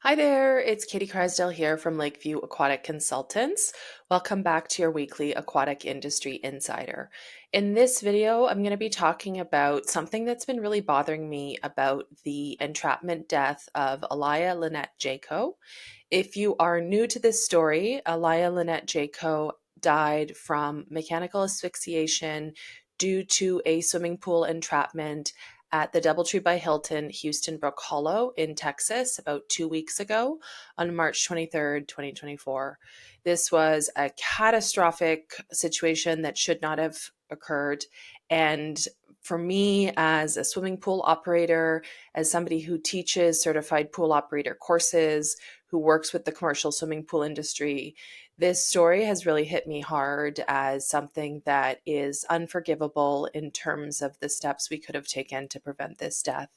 Hi there, it's Katie Crysdale here from Lakeview Aquatic Consultants. Welcome back to your weekly Aquatic Industry Insider. In this video, I'm going to be talking about something that's been really bothering me about the entrapment death of Aliyah Lynette Jaco. If you are new to this story, Aliyah Lynette Jaco died from mechanical asphyxiation due to a swimming pool entrapment at the DoubleTree by Hilton Houston Brookhollow in Texas about 2 weeks ago on March 23rd, 2024. This was a catastrophic situation that should not have occurred. And for me, as a swimming pool operator, as somebody who teaches certified pool operator courses, who works with the commercial swimming pool industry, this story has really hit me hard as something that is unforgivable in terms of the steps we could have taken to prevent this death.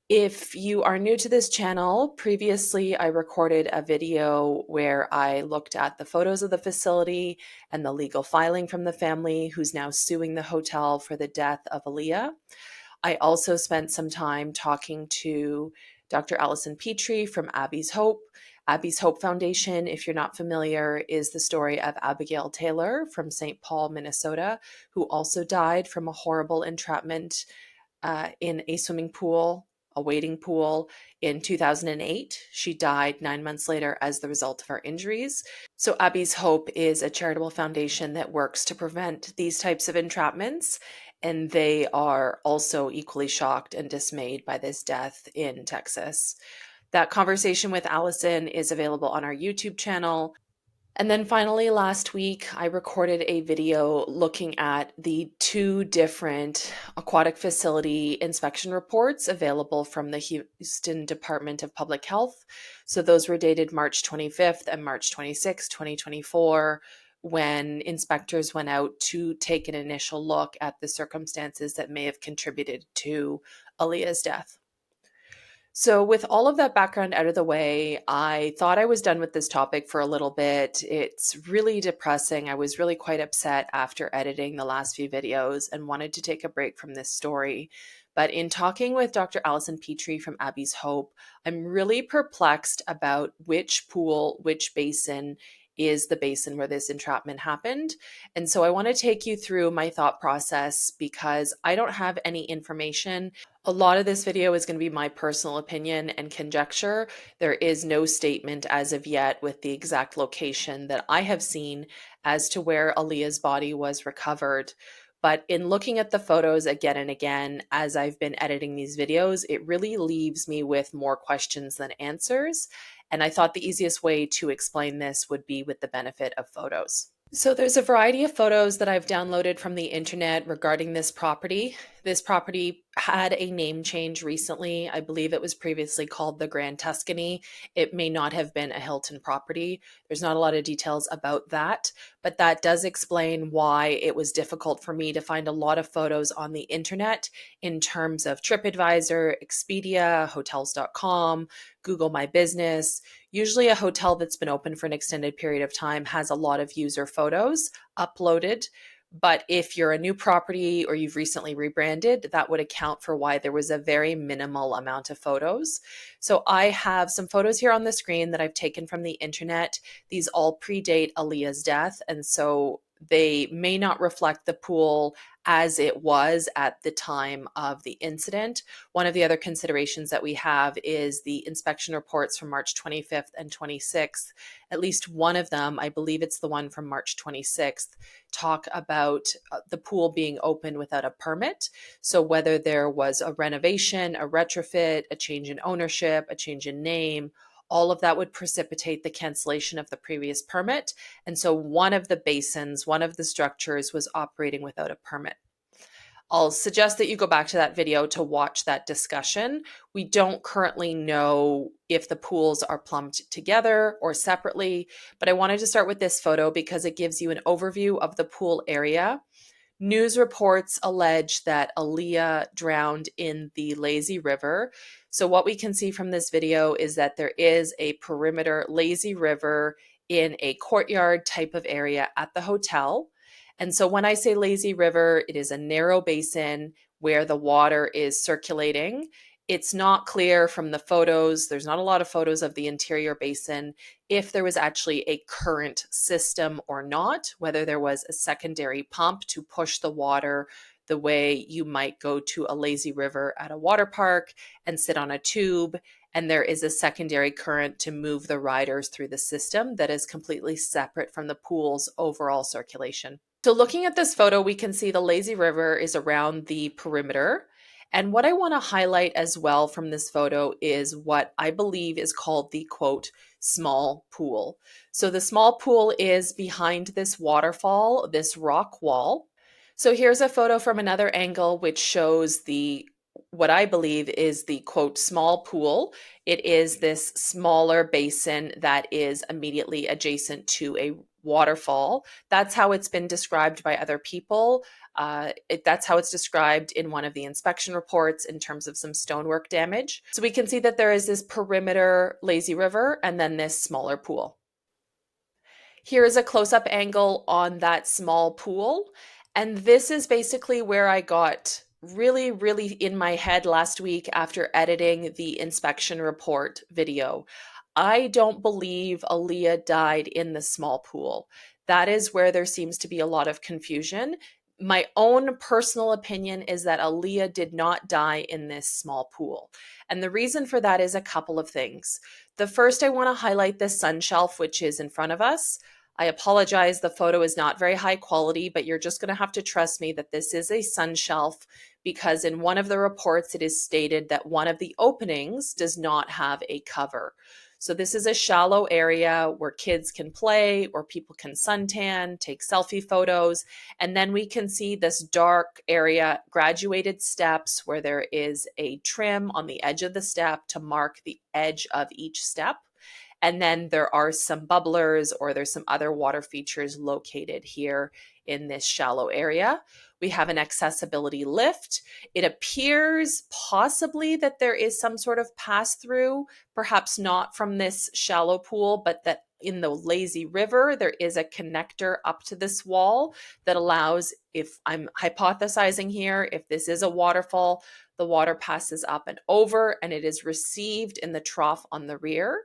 If you are new to this channel, previously I recorded a video where I looked at the photos of the facility and the legal filing from the family who's now suing the hotel for the death of Aliyah. I also spent some time talking to Dr. Allison Petrie from Abby's Hope. Abby's Hope Foundation, if you're not familiar, is the story of Abigail Taylor from St. Paul, Minnesota, who also died from a horrible entrapment in a swimming pool, a wading pool, in 2008. She died 9 months later as the result of her injuries. So Abby's Hope is a charitable foundation that works to prevent these types of entrapments, and they are also equally shocked and dismayed by this death in Texas. That conversation with Allison is available on our YouTube channel. And then finally, last week, I recorded a video looking at the two different aquatic facility inspection reports available from the Houston Department of Public Health. So those were dated March 25th and March 26th, 2024, when inspectors went out to take an initial look at the circumstances that may have contributed to Aliyah's death. So, with all of that background out of the way, I thought I was done with this topic for a little bit. It's really depressing. I was really quite upset after editing the last few videos and wanted to take a break from this story. But in talking with Dr. Allison Petrie from Abby's Hope, I'm really perplexed about which pool, which basin is the basin where this entrapment happened. And so I want to take you through my thought process because I don't have any information. A lot of this video is going to be my personal opinion and conjecture. There is no statement as of yet with the exact location that I have seen as to where Aliyah's body was recovered. But in looking at the photos again and again, as I've been editing these videos, it really leaves me with more questions than answers. And I thought the easiest way to explain this would be with the benefit of photos. So there's a variety of photos that I've downloaded from the internet regarding this property. This property had a name change recently. I believe it was previously called the Grand Tuscany. It may not have been a Hilton property. There's not a lot of details about that, but that does explain why it was difficult for me to find a lot of photos on the internet in terms of TripAdvisor, Expedia, Hotels.com, Google My Business. Usually a hotel that's been open for an extended period of time has a lot of user photos uploaded. But if you're a new property or you've recently rebranded, that would account for why there was a very minimal amount of photos. So I have some photos here on the screen that I've taken from the internet. These all predate Aliyah's death, and so they may not reflect the pool as it was at the time of the incident. One of the other considerations that we have is the inspection reports from March 25th and 26th. At least one of them, I believe it's the one from March 26th, talk about the pool being open without a permit. So whether there was a renovation, a retrofit, a change in ownership, a change in name, all of that would precipitate the cancellation of the previous permit. And so one of the basins, one of the structures was operating without a permit. I'll suggest that you go back to that video to watch that discussion. We don't currently know if the pools are plumbed together or separately, but I wanted to start with this photo because it gives you an overview of the pool area. News reports allege that Aliyah drowned in the lazy river. So what we can see from this video is that there is a perimeter lazy river in a courtyard type of area at the hotel. And so when I say lazy river, it is a narrow basin where the water is circulating. It's not clear from the photos. There's not a lot of photos of the interior basin if there was actually a current system or not, whether there was a secondary pump to push the water the way you might go to a lazy river at a water park and sit on a tube, and there is a secondary current to move the riders through the system that is completely separate from the pool's overall circulation. So looking at this photo, we can see the lazy river is around the perimeter. And what I want to highlight as well from this photo is what I believe is called the quote, small pool. So the small pool is behind this waterfall, this rock wall. So here's a photo from another angle which shows the what I believe is the quote small pool. It is this smaller basin that is immediately adjacent to a waterfall. That's how it's been described by other people. That's how it's described in one of the inspection reports in terms of some stonework damage. So we can see that there is this perimeter lazy river and then this smaller pool. Here is a close-up angle on that small pool. And this is basically where I got really in my head last week after editing the inspection report video. I don't believe Aliyah died in the small pool. That is where there seems to be a lot of confusion. My own personal opinion is that Aliyah did not die in this small pool. And the reason for that is a couple of things. The first, I want to highlight this sun shelf, which is in front of us. I apologize, the photo is not very high quality, but you're just going to have to trust me that this is a sun shelf because in one of the reports it is stated that one of the openings does not have a cover. So this is a shallow area where kids can play, or people can suntan, take selfie photos, and then we can see this dark area, graduated steps where there is a trim on the edge of the step to mark the edge of each step. And then there are some bubblers or there's some other water features located here in this shallow area. We have an accessibility lift. It appears possibly that there is some sort of pass through, perhaps not from this shallow pool, but that in the lazy river, there is a connector up to this wall that allows, if I'm hypothesizing here, if this is a waterfall, the water passes up and over and it is received in the trough on the rear.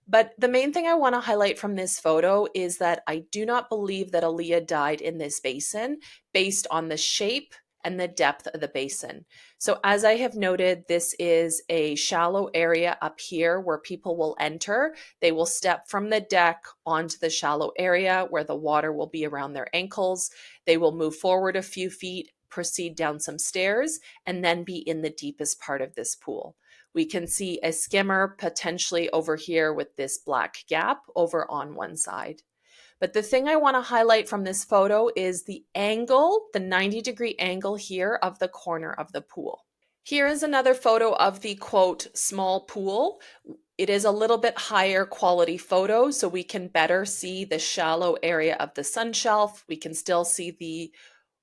But the main thing I want to highlight from this photo is that I do not believe that Aliyah died in this basin based on the shape and the depth of the basin. So as I have noted, this is a shallow area up here where people will enter. They will step from the deck onto the shallow area where the water will be around their ankles. They will move forward a few feet, proceed down some stairs, and then be in the deepest part of this pool. We can see a skimmer potentially over here with this black gap over on one side. But the thing I want to highlight from this photo is the angle, the 90-degree angle here of the corner of the pool. Here is another photo of the quote small pool. It is a little bit higher quality photo, so we can better see the shallow area of the sun shelf. We can still see the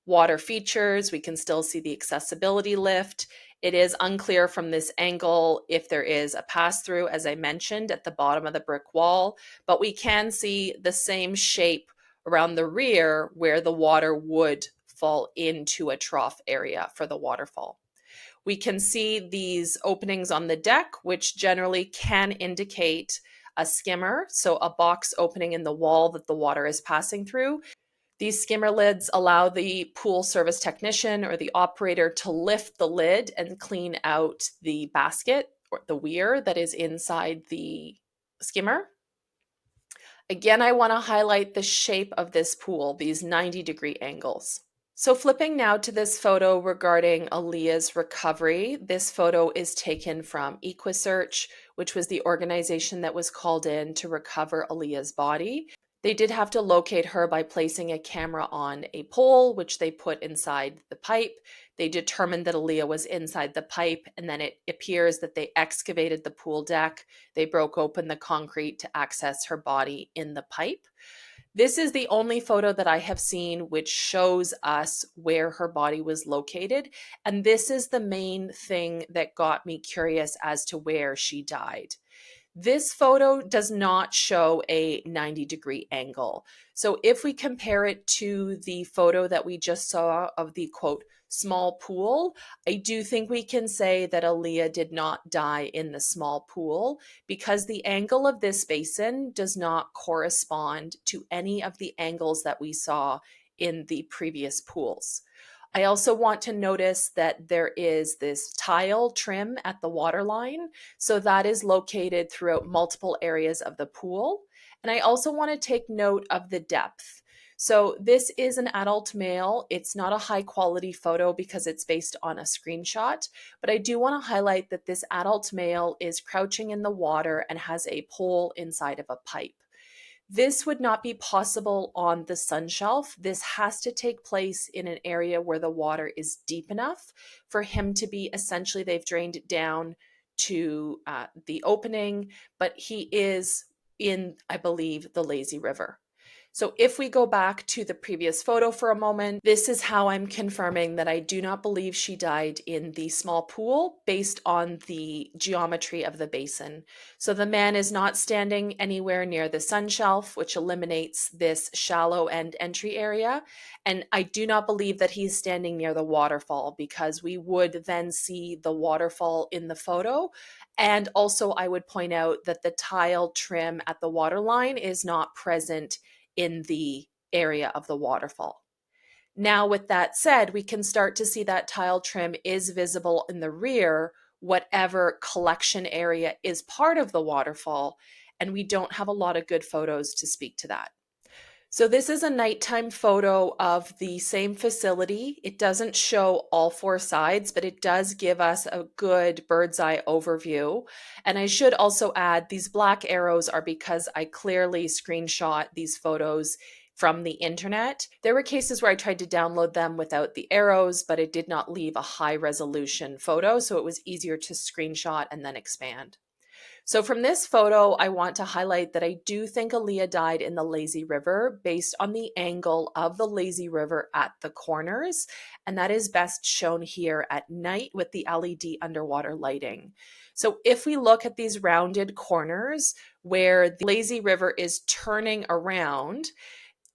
water features. We can still see the accessibility lift. It is unclear from this angle if there is a pass-through, as I mentioned, at the bottom of the brick wall, but we can see the same shape around the rear where the water would fall into a trough area for the waterfall. We can see these openings on the deck, which generally can indicate a skimmer, so a box opening in the wall that the water is passing through. These skimmer lids allow the pool service technician or the operator to lift the lid and clean out the basket or the weir that is inside the skimmer. Again, I want to highlight the shape of this pool, these 90-degree angles. So flipping now to this photo regarding Aliyah's recovery, this photo is taken from EquiSearch, which was the organization that was called in to recover Aliyah's body. They did have to locate her by placing a camera on a pole, which they put inside the pipe. They determined that Aliyah was inside the pipe, and then it appears that they excavated the pool deck. They broke open the concrete to access her body in the pipe. This is the only photo that I have seen which shows us where her body was located, and this is the main thing that got me curious as to where she died. This photo does not show a 90-degree angle. So if we compare it to the photo that we just saw of the quote small pool, I do think we can say that Aliyah did not die in the small pool because the angle of this basin does not correspond to any of the angles that we saw in the previous pools. I also want to notice that there is this tile trim at the waterline. So that is located throughout multiple areas of the pool. And I also want to take note of the depth. So this is an adult male. It's not a high quality photo because it's based on a screenshot, but I do want to highlight that this adult male is crouching in the water and has a pole inside of a pipe. This would not be possible on the sun shelf. This has to take place in an area where the water is deep enough for him to be essentially, they've drained it down to the opening, but he is in, I believe, the lazy river. So if we go back to the previous photo for a moment, this is how I'm confirming that I do not believe she died in the small pool based on the geometry of the basin. So the man is not standing anywhere near the sun shelf, which eliminates this shallow end entry area. And I do not believe that he's standing near the waterfall because we would then see the waterfall in the photo. And also I would point out that the tile trim at the waterline is not present in the area of the waterfall. Now, with that said, we can start to see that tile trim is visible in the rear, whatever collection area is part of the waterfall, and we don't have a lot of good photos to speak to that. So this is a nighttime photo of the same facility. It doesn't show all four sides, but it does give us a good bird's eye overview. And I should also add these black arrows are because I clearly screenshot these photos from the internet. There were cases where I tried to download them without the arrows, but it did not leave a high resolution photo, so it was easier to screenshot and then expand. So from this photo, I want to highlight that I do think Aliyah died in the lazy river based on the angle of the lazy river at the corners. And that is best shown here at night with the LED underwater lighting. So if we look at these rounded corners where the lazy river is turning around,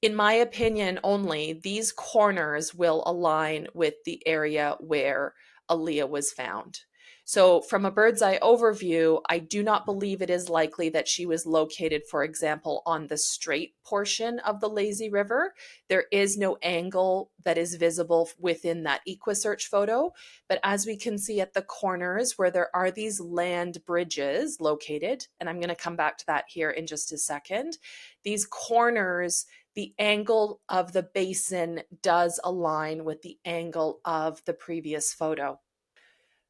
in my opinion only, these corners will align with the area where Aliyah was found. So from a bird's eye overview, I do not believe it is likely that she was located, for example, on the straight portion of the lazy river. There is no angle that is visible within that EquiSearch photo. But as we can see at the corners where there are these land bridges located, and I'm going to come back to that here in just a second, these corners, the angle of the basin does align with the angle of the previous photo.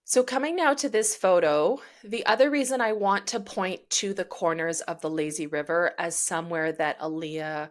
So coming now to this photo, the other reason I want to point to the corners of the lazy river as somewhere that Aliyah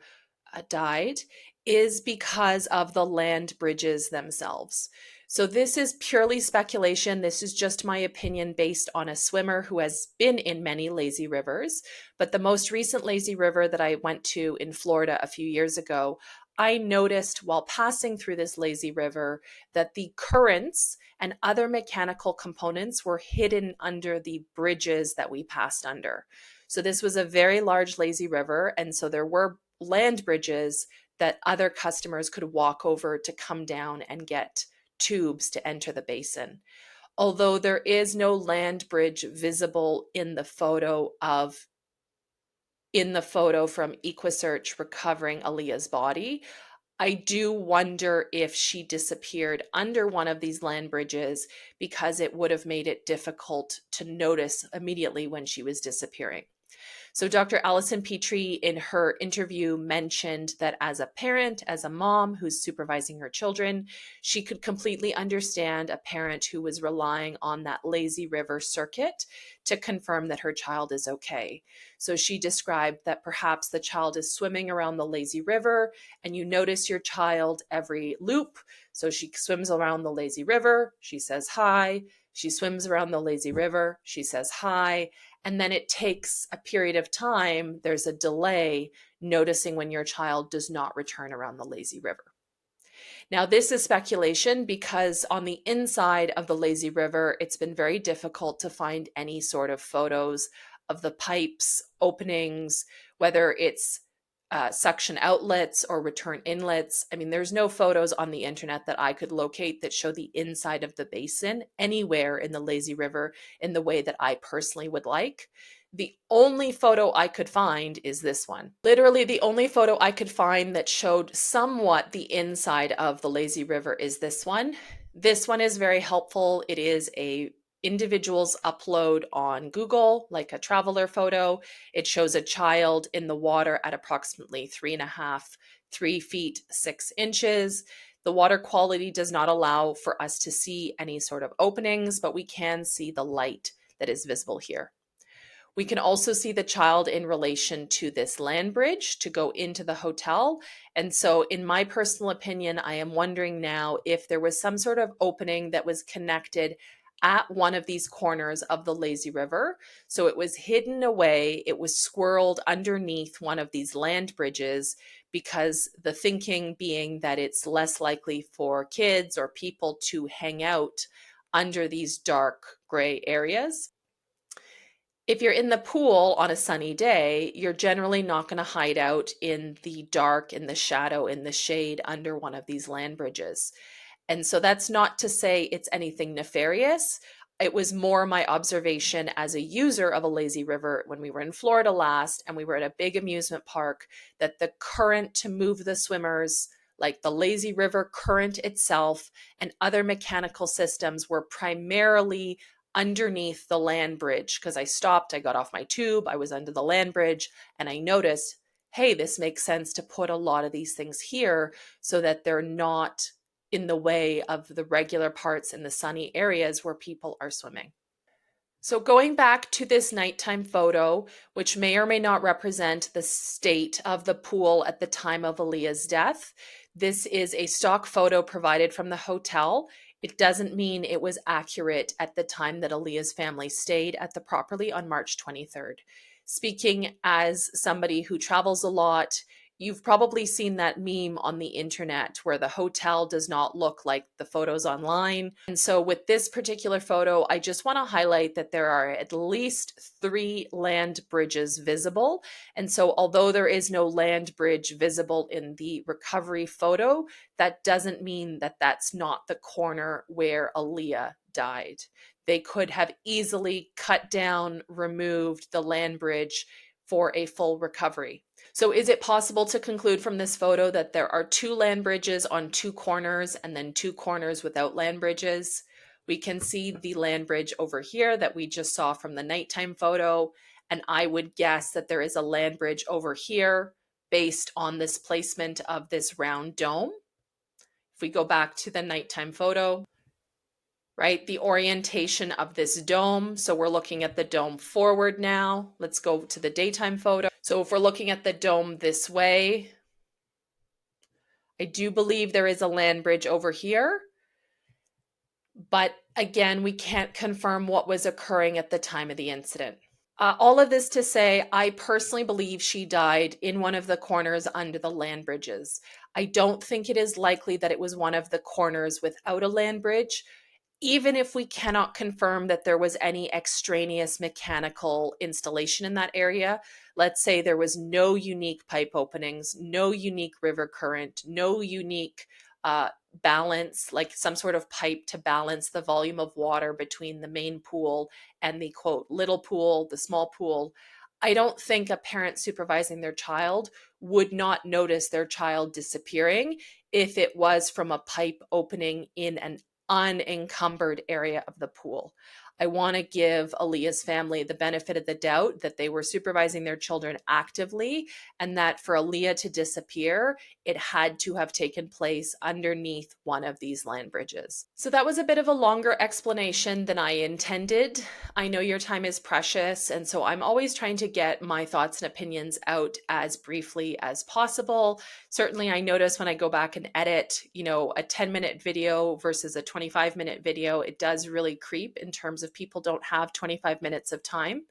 died is because of the land bridges themselves. So this is purely speculation. This is just my opinion based on a swimmer who has been in many lazy rivers. But the most recent lazy river that I went to in Florida a few years ago, I noticed while passing through this lazy river that the currents and other mechanical components were hidden under the bridges that we passed under. So this was a very large lazy river, and so there were land bridges that other customers could walk over to come down and get tubes to enter the basin. Although there is no land bridge visible in the photo from EquiSearch recovering Aliyah's body, I do wonder if she disappeared under one of these land bridges because it would have made it difficult to notice immediately when she was disappearing. So Dr. Allison Petrie in her interview mentioned that as a parent, as a mom who's supervising her children, she could completely understand a parent who was relying on that lazy river circuit to confirm that her child is okay. So she described that perhaps the child is swimming around the lazy river and you notice your child every loop. So she swims around the lazy river, she says hi. She swims around the lazy river, she says hi. And then it takes a period of time, there's a delay, noticing when your child does not return around the lazy river. Now, this is speculation because on the inside of the lazy river, it's been very difficult to find any sort of photos of the pipes, openings, whether it's suction outlets or return inlets. I mean, there's no photos on the internet that I could locate that show the inside of the basin anywhere in the lazy river in the way that I personally would like. The only photo I could find is this one. Literally, the only photo I could find that showed somewhat the inside of the lazy river is this one. This one is very helpful. It is a individual's upload on Google, like a traveler photo. It shows a child in the water at approximately 3.5, 3 feet 6 inches. The water quality does not allow for us to see any sort of openings, but we can see the light that is visible here. We can also see the child in relation to this land bridge to go into the hotel. And so, in my personal opinion, I am wondering now if there was some sort of opening that was connected at one of these corners of the lazy river. So it was hidden away, it was squirreled underneath one of these land bridges, because the thinking being that it's less likely for kids or people to hang out under these dark gray areas. If you're in the pool on a sunny day, you're generally not going to hide out in the dark, in the shadow, in the shade under one of these land bridges. And so that's not to say it's anything nefarious. It was more my observation as a user of a lazy river when we were in Florida last and we were at a big amusement park, that the current to move the swimmers, like the lazy river current itself and other mechanical systems, were primarily underneath the land bridge. Because I stopped, I got off my tube, I was under the land bridge, and I noticed, hey, this makes sense to put a lot of these things here so that they're not in the way of the regular parts in the sunny areas where people are swimming. So going back to this nighttime photo, which may or may not represent the state of the pool at the time of Aliyah's death, this is a stock photo provided from the hotel. It doesn't mean it was accurate at the time that Aliyah's family stayed at the property on March 23rd. Speaking as somebody who travels a lot, you've probably seen that meme on the internet where the hotel does not look like the photos online. And so with this particular photo, I just want to highlight that there are at least 3 land bridges visible. And so although there is no land bridge visible in the recovery photo, that doesn't mean that that's not the corner where Aliyah died. They could have easily cut down, removed the land bridge for a full recovery. So is it possible to conclude from this photo that there are 2 land bridges on 2 corners and then 2 corners without land bridges? We can see the land bridge over here that we just saw from the nighttime photo. And I would guess that there is a land bridge over here based on this placement of this round dome. If we go back to the nighttime photo, right? The orientation of this dome. So we're looking at the dome forward now. Let's go to the daytime photo. So if we're looking at the dome this way, I do believe there is a land bridge over here. But again, we can't confirm what was occurring at the time of the incident. All of this to say, I personally believe she died in one of the corners under the land bridges. I don't think it is likely that it was one of the corners without a land bridge, even if we cannot confirm that there was any extraneous mechanical installation in that area. Let's say there was no unique pipe openings, no unique river current, no unique balance, like some sort of pipe to balance the volume of water between the main pool and the quote little pool, the small pool. I don't think a parent supervising their child would not notice their child disappearing if it was from a pipe opening in an unencumbered area of the pool. I want to give Aliyah's family the benefit of the doubt that they were supervising their children actively, and that for Aliyah to disappear, it had to have taken place underneath one of these land bridges. So that was a bit of a longer explanation than I intended. I know your time is precious, and so I'm always trying to get my thoughts and opinions out as briefly as possible. Certainly, I notice when I go back and edit, a 10-minute video versus a 25-minute video, it does really creep in terms of people don't have 25 minutes of time.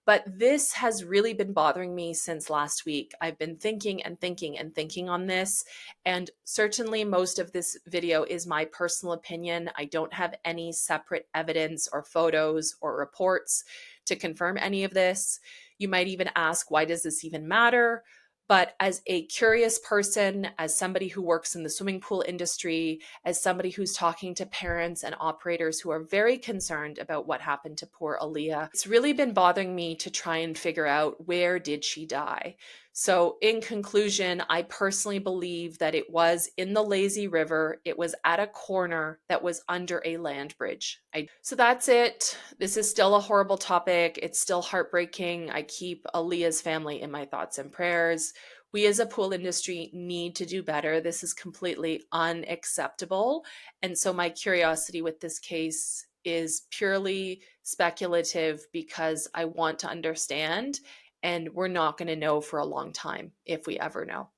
But this has really been bothering me since last week. I've been thinking and thinking and thinking on this, and certainly most of this video is my personal opinion. I don't have any separate evidence or photos or reports to confirm any of this. You might even ask, why does this even matter? But as a curious person, as somebody who works in the swimming pool industry, as somebody who's talking to parents and operators who are very concerned about what happened to poor Aliyah, it's really been bothering me to try and figure out, where did she die? So in conclusion, I personally believe that it was in the lazy river. It was at a corner that was under a land bridge. So that's it. This is still a horrible topic. It's still heartbreaking. I keep Aliyah's family in my thoughts and prayers. We as a pool industry need to do better. This is completely unacceptable. And so my curiosity with this case is purely speculative because I want to understand, and we're not going to know for a long time if we ever know.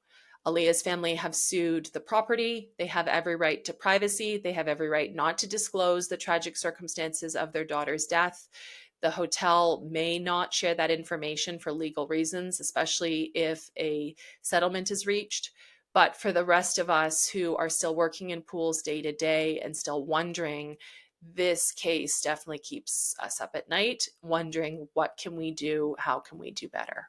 Aliyah's family have sued the property. They have every right to privacy. They have every right not to disclose the tragic circumstances of their daughter's death. The hotel may not share that information for legal reasons, especially if a settlement is reached. But for the rest of us who are still working in pools day to day and still wondering, this case definitely keeps us up at night, wondering what can we do? How can we do better?